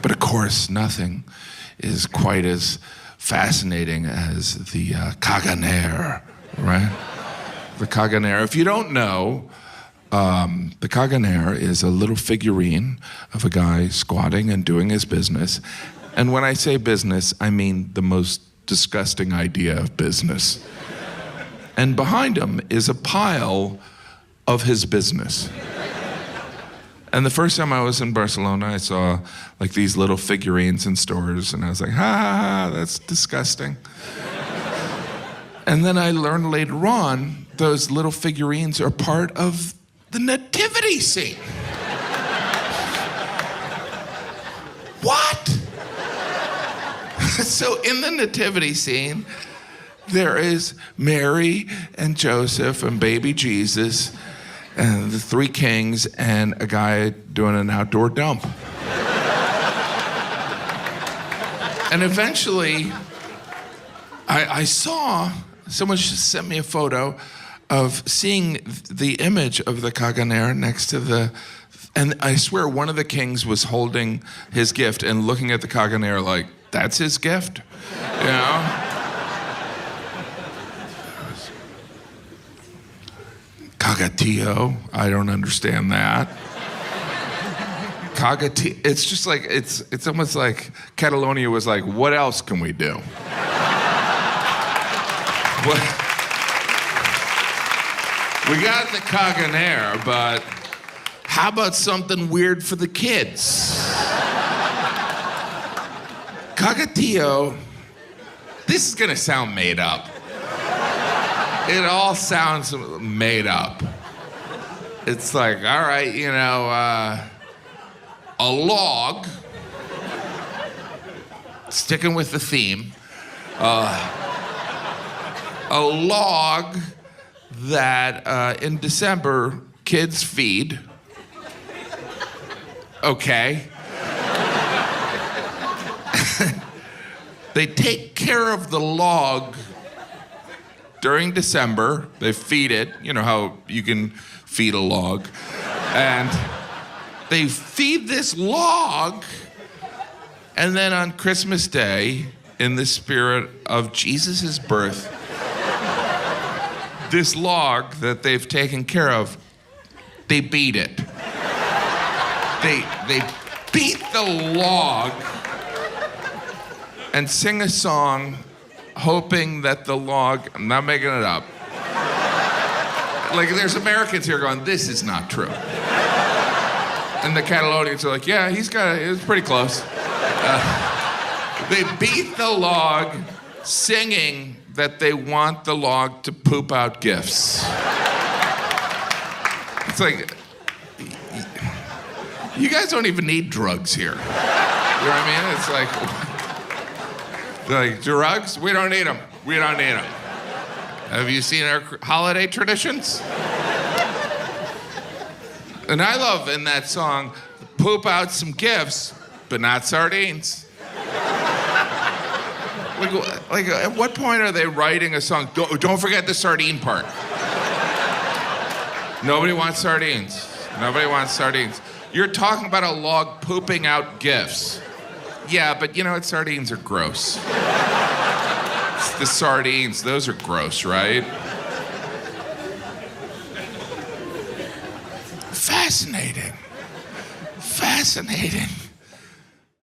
But of course, nothing is quite as fascinating as the Caganer, right? The Caganer. If you don't know, the Caganer is a little figurine of a guy squatting and doing his business. And when I say business, I mean the most disgusting idea of business. And behind him is a pile of his business. And the first time I was in Barcelona, I saw like these little figurines in stores, and I was like, ha ha ha, that's disgusting. And then I learned later on, those little figurines are part of the nativity scene. What? So in the nativity scene, there is Mary and Joseph and baby Jesus and the three kings and a guy doing an outdoor dump. And eventually, I saw, someone just sent me a photo of seeing the image of the Caganer next to the, and I swear one of the kings was holding his gift and looking at the Caganer like, that's his gift, you know? Cagatillo, I don't understand that. Cagatillo, it's just like, it's almost like Catalonia was like, what else can we do? What? We got the Caganer, but how about something weird for the kids? Cagatillo, this is gonna sound made up. It all sounds made up. It's like, all right, you know, a log, sticking with the theme, a log that in December kids feed. Okay. They take care of the log during December. They feed it, you know how you can feed a log. And they feed this log, and then on Christmas Day, in the spirit of Jesus' birth, this log that they've taken care of, they beat it. They beat the log and sing a song hoping that the log, I'm not making it up. Like there's Americans here going, this is not true. And the Catalonians are like, yeah, it was pretty close. They beat the log singing that they want the log to poop out gifts. It's like, you guys don't even need drugs here. You know what I mean? It's like drugs? We don't need them. We don't need them. Have you seen our holiday traditions? And I love in that song, poop out some gifts, but not sardines. Like, at what point are they writing a song? Don't forget the sardine part. Nobody wants sardines. Nobody wants sardines. You're talking about a log pooping out gifts. Yeah, but you know what? Sardines are gross. It's the sardines, those are gross, right? Fascinating. Fascinating.